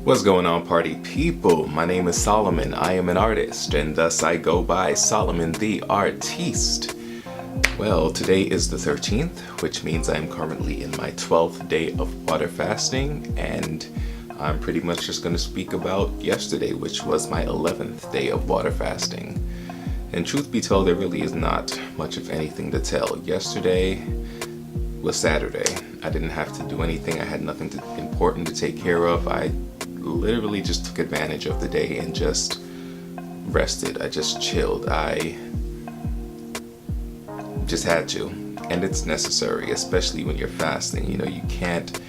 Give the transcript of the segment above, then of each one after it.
What's going on, party people? My name is Solomon. I am an artist, and thus I go by Solomon the Artiste. Well, today is the 13th, which means I'm currently in my 12th day of water fasting, and I'm pretty much just going to speak about yesterday, which was my 11th day of water fasting. And truth be told, there really is not much of anything to tell. Yesterday was Saturday. I didn't have to do anything. I had nothing important to take care of. I literally just took advantage of the day and just rested. I just chilled. I just had to. And it's necessary, especially when you're fasting. You know, you can't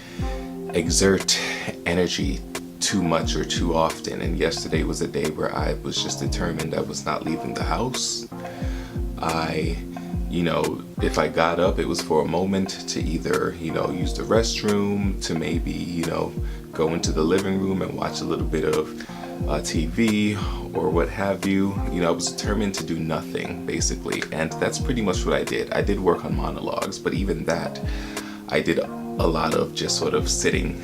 exert energy too much or too often. And yesterday was a day where I was just determined I was not leaving the house. If I got up, it was for a moment to either, use the restroom, to maybe, go into the living room and watch a little bit of TV or what have you. I was determined to do nothing, basically. And that's pretty much what I did. I did work on monologues, but even that, I did a lot of just sort of sitting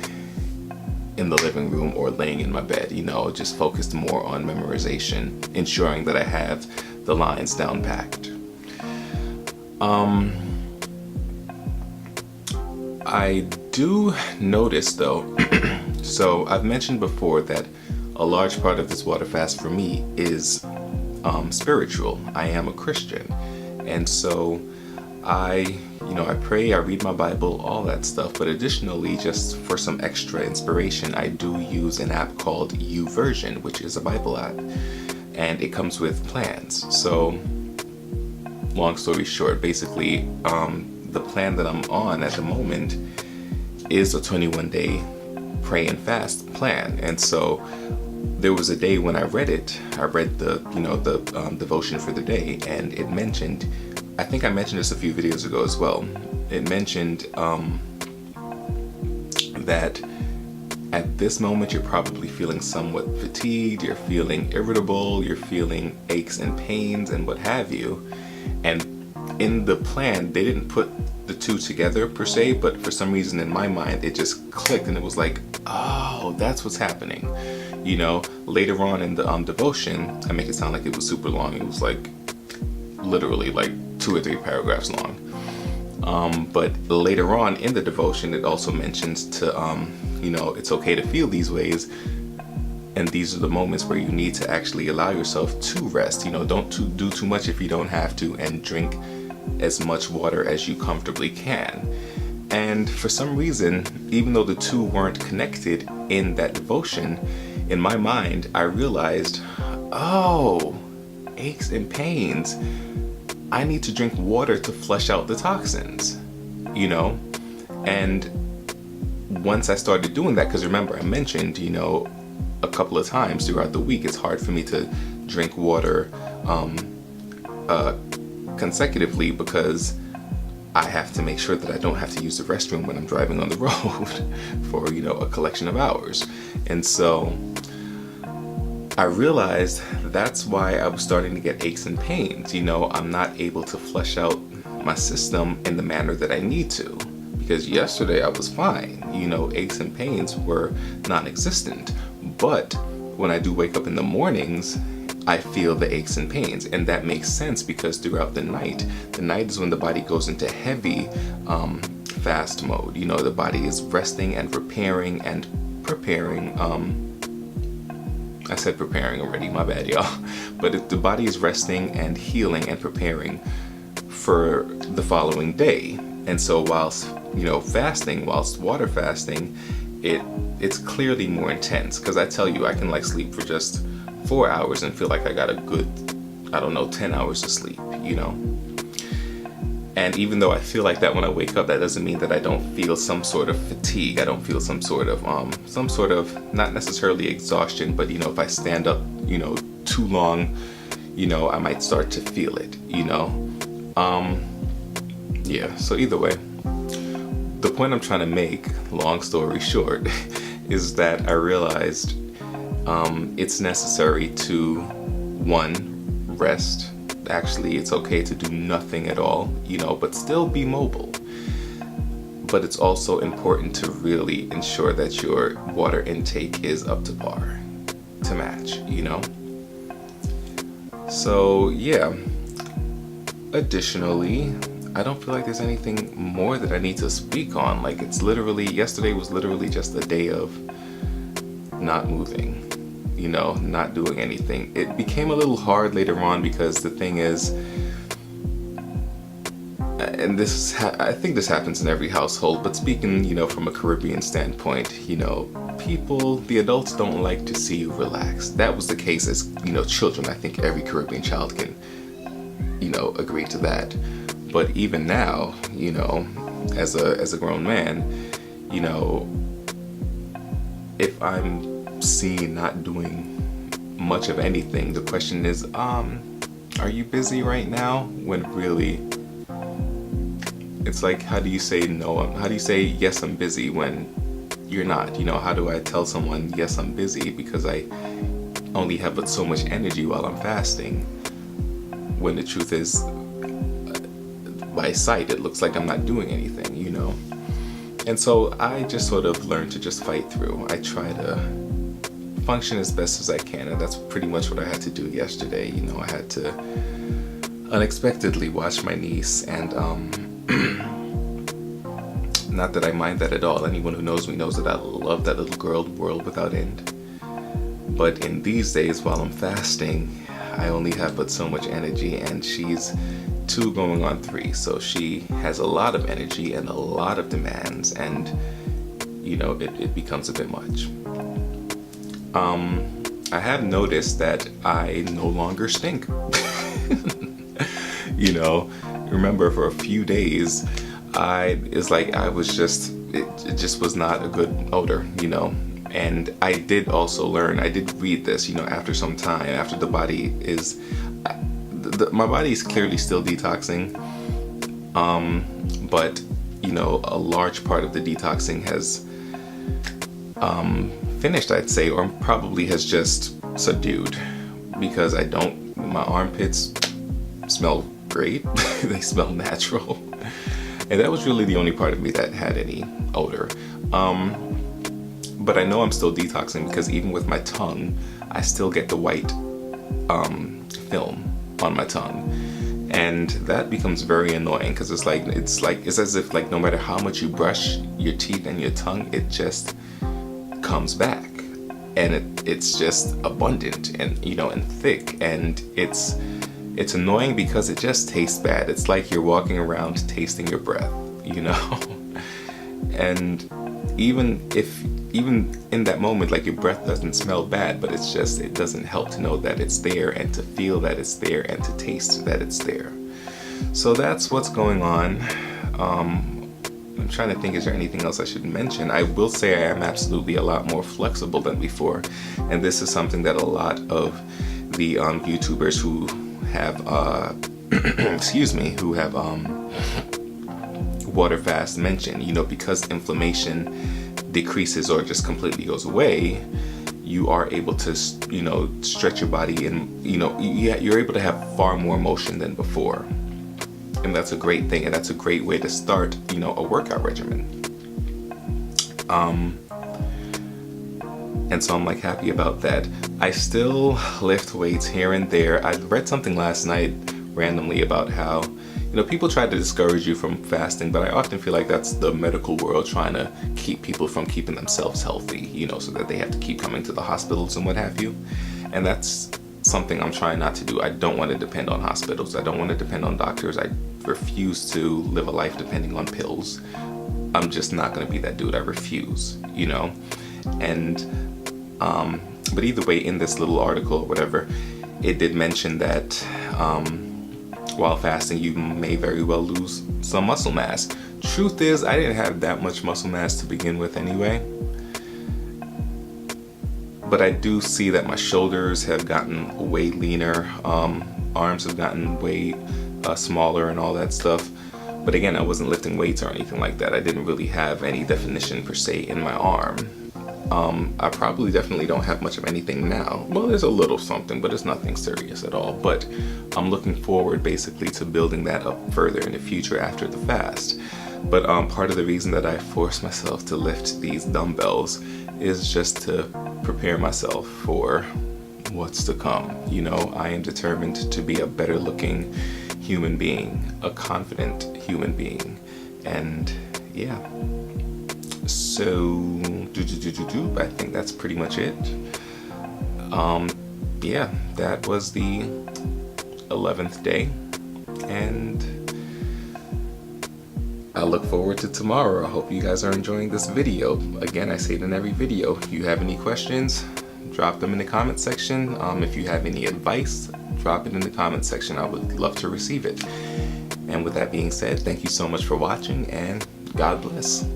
in the living room or laying in my bed, just focused more on memorization, ensuring that I have the lines down packed. I do notice though, so I've mentioned before that a large part of this water fast for me is spiritual. I am a Christian, and so I pray, I read my Bible, all that stuff, but additionally, just for some extra inspiration, I do use an app called YouVersion, which is a Bible app, and it comes with plans. So long story short, basically, the plan that I'm on at the moment is a 21-day pray and fast plan. And so there was a day when I read it. I read the devotion for the day, and it mentioned, I think I mentioned this a few videos ago as well. It mentioned that at this moment you're probably feeling somewhat fatigued, you're feeling irritable, you're feeling aches and pains and what have you. And in the plan, they didn't put the two together per se, but for some reason in my mind it just clicked, and it was like, oh, that's what's happening. Later on in the devotion, I make it sound like it was super long. It was like literally like 2 or 3 paragraphs long. But later on in the devotion, it also mentions to, it's okay to feel these ways. And these are the moments where you need to actually allow yourself to rest. Don't do too much if you don't have to, and drink as much water as you comfortably can. And for some reason, even though the two weren't connected in that devotion, in my mind, I realized, oh, aches and pains. I need to drink water to flush out the toxins, And once I started doing that, because remember I mentioned, a couple of times throughout the week, it's hard for me to drink water consecutively because I have to make sure that I don't have to use the restroom when I'm driving on the road for, a collection of hours. And so I realized that's why I was starting to get aches and pains. I'm not able to flush out my system in the manner that I need to. Because yesterday I was fine. Aches and pains were non-existent. But when I do wake up in the mornings, I feel the aches and pains. And that makes sense because throughout the night is when the body goes into heavy fast mode. The body is resting and repairing and preparing. I said preparing already, my bad, y'all. But if the body is resting and healing and preparing for the following day. And so whilst water fasting, it's clearly more intense, because I tell you, I can sleep for just 4 hours and feel like I got a good, 10 hours of sleep, And even though I feel like that when I wake up, that doesn't mean that I don't feel some sort of fatigue. I don't feel some sort of, not necessarily exhaustion, but if I stand up, too long, I might start to feel it, Yeah, so either way, the point I'm trying to make, long story short, is that I realized it's necessary to, 1, rest. Actually, it's okay to do nothing at all, but still be mobile. but it's also important to really ensure that your water intake is up to par, to match, you know? So yeah, additionally, I don't feel like there's anything more that I need to speak on. Like, it's literally, yesterday was literally just a day of not moving, you know, not doing anything. It became a little hard later on because the thing is, and I think this happens in every household, but speaking, you know, from a Caribbean standpoint, you know, the adults don't like to see you relax. That was the case as, you know, children. I think every Caribbean child can, you know, agree to that. But even now, you know, as a grown man, you know, if I'm seen not doing much of anything, the question is, are you busy right now? When really, it's like, how do you say no? How do you say yes, I'm busy when you're not? You know, how do I tell someone yes, I'm busy because I only have but so much energy while I'm fasting, when the truth is, by sight, it looks like I'm not doing anything, you know? And so I just sort of learned to just fight through. I try to function as best as I can, and that's pretty much what I had to do yesterday. You know, I had to unexpectedly watch my niece, and not that I mind that at all. Anyone who knows me knows that I love that little girl, world without end. But in these days, while I'm fasting, I only have but so much energy, and she's 2 going on 3, so she has a lot of energy and a lot of demands, and you know, it becomes a bit much. I have noticed that I no longer stink. You know, remember for a few days, it just was not a good odor, you know. And I did also learn, I did read this, you know, after some time, after the body is, my body is clearly still detoxing, but you know, a large part of the detoxing has finished, I'd say, or probably has just subdued, because my armpits smell great. They smell natural, and that was really the only part of me that had any odor. But I know I'm still detoxing because even with my tongue, I still get the white film on my tongue, and that becomes very annoying because it's as if like no matter how much you brush your teeth and your tongue, it just comes back, and it's just abundant and, you know, and thick, and it's annoying because it just tastes bad. It's like you're walking around tasting your breath, you know. And even in that moment, like, your breath doesn't smell bad, but it doesn't help to know that it's there, and to feel that it's there, and to taste that it's there. So that's what's going on. I'm trying to think, is there anything else I should mention? I will say I am absolutely a lot more flexible than before, and this is something that a lot of the YouTubers who have who have water fast mention. You know, because inflammation decreases or just completely goes away, you are able to, you know, stretch your body, and, you know, you're able to have far more motion than before. And that's a great thing, and that's a great way to start, you know, a workout regimen. And so I'm like happy about that. I still lift weights here and there. I read something last night randomly about how, you know, people try to discourage you from fasting, but I often feel like that's the medical world trying to keep people from keeping themselves healthy, you know, so that they have to keep coming to the hospitals and what have you. And that's something I'm trying not to do. I don't want to depend on hospitals. I don't want to depend on doctors. I refuse to live a life depending on pills. I'm just not going to be that dude. I refuse, you know. And but either way, in this little article or whatever, it did mention that while fasting, you may very well lose some muscle mass. Truth is, I didn't have that much muscle mass to begin with anyway. But I do see that my shoulders have gotten way leaner, arms have gotten way smaller and all that stuff. But again, I wasn't lifting weights or anything like that. I didn't really have any definition per se in my arm. I probably definitely don't have much of anything now. Well, there's a little something, but it's nothing serious at all. But I'm looking forward basically to building that up further in the future after the fast. But part of the reason that I force myself to lift these dumbbells is just to prepare myself for what's to come. You know, I am determined to be a better looking human being, a confident human being. And yeah, so I think that's pretty much it. Yeah, that was the 11th day, and I look forward to tomorrow. I hope you guys are enjoying this video. Again, I say it in every video. If you have any questions, drop them in the comment section. If you have any advice, drop it in the comment section. I would love to receive it. And with that being said, thank you so much for watching, and God bless.